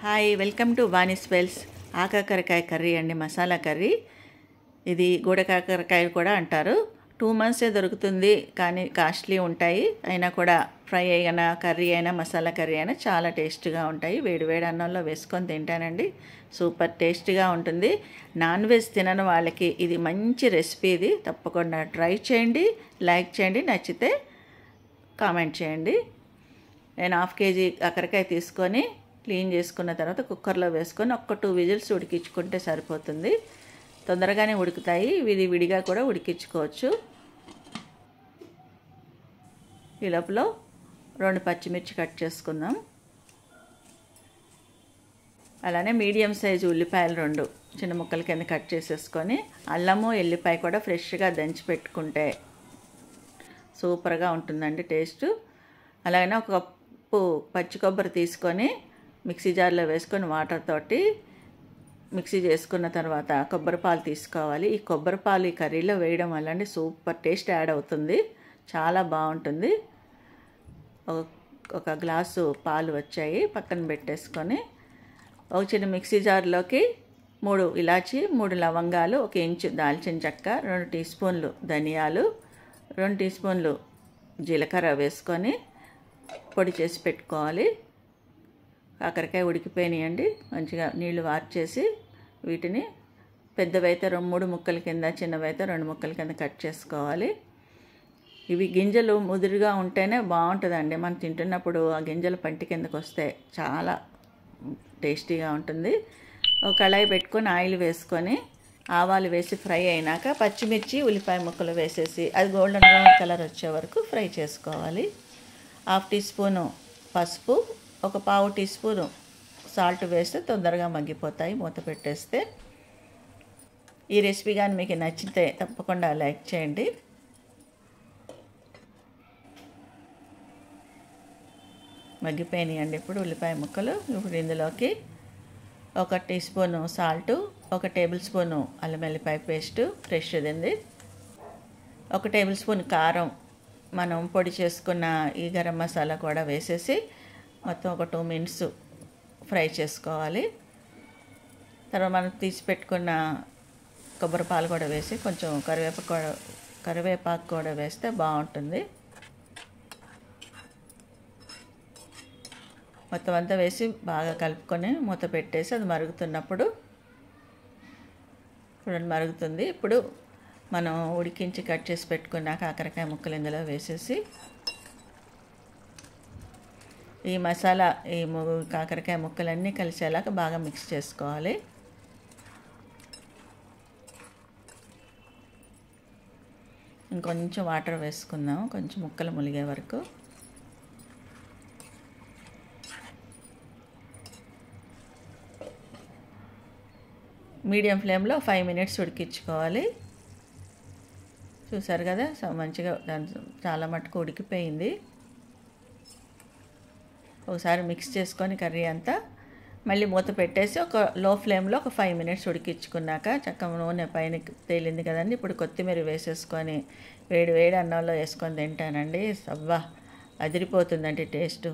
Hi, welcome to Vani spells. ఆకాకరకాయ curry అండి, masala curry. ఇది గూడకాకరకాయ కూడా అంటారు. 2 monthsే దొరుకుతుంది, కానీ కాస్ట్లీ ఉంటాయి. అయినా కూడా ఫ్రై అయినా కర్రీ అయినా మసాలా కర్రీ అయినా చాలా టేస్ట్గా ఉంటాయి. వేడివేడి అన్నంలో వేసుకొని తింటానండి, సూపర్ టేస్ట్గా ఉంటుంది. నాన్ వెజ్ తినని వాళ్ళకి ఇది మంచి రెసిపీ. ఇది తప్పకుండా ట్రై చేయండి, లైక్ చేయండి, నచ్చితే కామెంట్ చేయండి. నేను 1/2 kg కాకరకాయ తీసుకొని క్లీన్ చేసుకున్న తర్వాత కుక్కర్లో వేసుకొని 1-2 విజిల్స్ ఉడికించుకుంటే సరిపోతుంది. తొందరగానే ఉడుకుతాయి. ఇది విడిగా కూడా ఉడికించుకోవచ్చు. ఈ లోపల 2 పచ్చిమిర్చి కట్ చేసుకుందాం. అలానే మీడియం సైజు ఉల్లిపాయలు 2 చిన్న ముక్కల కింద కట్ చేసేసుకొని, అల్లము ఎల్లిపాయ కూడా ఫ్రెష్గా దంచి పెట్టుకుంటే సూపర్గా ఉంటుందండి టేస్ట్. అలాగే ఒక కప్పు పచ్చి కొబ్బరి తీసుకొని మిక్సీ జార్లో వేసుకొని వాటర్ తోటి మిక్సీ చేసుకున్న తర్వాత కొబ్బరి పాలు తీసుకోవాలి. ఈ కొబ్బరి పాలు ఈ కర్రీలో వేయడం వల్ల అండి సూపర్ టేస్ట్ యాడ్ అవుతుంది, చాలా బాగుంటుంది. ఒక గ్లాసు పాలు వచ్చాయి, పక్కన పెట్టేసుకొని ఒక చిన్న మిక్సీ జార్లోకి 3 ఇలాచి, 3 లవంగాలు, 1 ఇంచు దాల్చిన చెక్క, 2 టీ స్పూన్లు ధనియాలు, 2 టీ స్పూన్లు జీలకర్ర వేసుకొని పొడి చేసి పెట్టుకోవాలి. కాకరకాయ ఉడికిపోయినాయండి, మంచిగా నీళ్లు వార్చేసి వీటిని పెద్దవైతే 3 ముక్కల కింద, చిన్నవైతే 2 ముక్కల కింద కట్ చేసుకోవాలి. ఇవి గింజలు ముదురుగా ఉంటేనే బాగుంటుందండి. మనం తింటున్నప్పుడు ఆ గింజలు పంటి కిందకు వస్తే చాలా టేస్టీగా ఉంటుంది. ఒక కళాయి పెట్టుకొని ఆయిల్ వేసుకొని ఆవాలు వేసి ఫ్రై అయినాక పచ్చిమిర్చి, ఉల్లిపాయ ముక్కలు వేసేసి అది గోల్డెన్ బ్రౌన్ కలర్ వచ్చే వరకు ఫ్రై చేసుకోవాలి. 1/2 టీ స్పూను పసుపు, ఒక 1/4 టీ స్పూను సాల్ట్ వేస్తే తొందరగా మగ్గిపోతాయి మూత పెట్టేస్తే. ఈ రెసిపీ కానీ మీకు నచ్చితే తప్పకుండా లైక్ చేయండి. మగ్గిపోయినాయండి ఇప్పుడు ఉల్లిపాయ ముక్కలు. ఇప్పుడు ఇందులోకి 1 teaspoon salt, 1 tablespoon అల్లం వెల్లిపాయ పేస్టు ఫ్రెష్ దింది, 1 టేబుల్ స్పూన్ కారం, మనం పొడి చేసుకున్న ఈ గరం మసాలా కూడా వేసేసి మొత్తం ఒక 2 మినిట్స్ ఫ్రై చేసుకోవాలి. తర్వాత మనం తీసి పెట్టుకున్న కొబ్బరి పాలు కూడా వేసి కొంచెం కరివేపాకు కూడా వేస్తే బాగుంటుంది. మొత్తం అంతా వేసి బాగా కలుపుకొని మూత పెట్టేసి అది మరుగుతున్నప్పుడు చూడండి మరుగుతుంది. ఇప్పుడు మనం ఉడికించి కట్ చేసి పెట్టుకున్న కాకరకాయ ముక్కలు ఇందులో వేసేసి ఈ మసాలా ఈ కాకరకాయ ముక్కలన్నీ కలిసేలాగా బాగా మిక్స్ చేసుకోవాలి. ఇంకొంచెం వాటర్ వేసుకుందాం, కొంచెం ముక్కలు ములిగే వరకు. మీడియం ఫ్లేమ్లో 5 మినిట్స్ ఉడికించుకోవాలి. చూసారు కదా, మంచిగా చాలా మటుకు ఉడికిపోయింది. ఒకసారి మిక్స్ చేసుకొని కర్రీ అంతా మళ్ళీ మూత పెట్టేసి ఒక లో ఫ్లేమ్లో ఒక 5 మినిట్స్ ఉడికించుకున్నాక చక్కగా నూనె పైన తేలింది కదండి. ఇప్పుడు కొత్తిమీర వేసేసుకొని వేడి వేడి అన్నంలో వేసుకొని తింటానండి. అబ్బా, అదిరిపోతుందండి టేస్టు.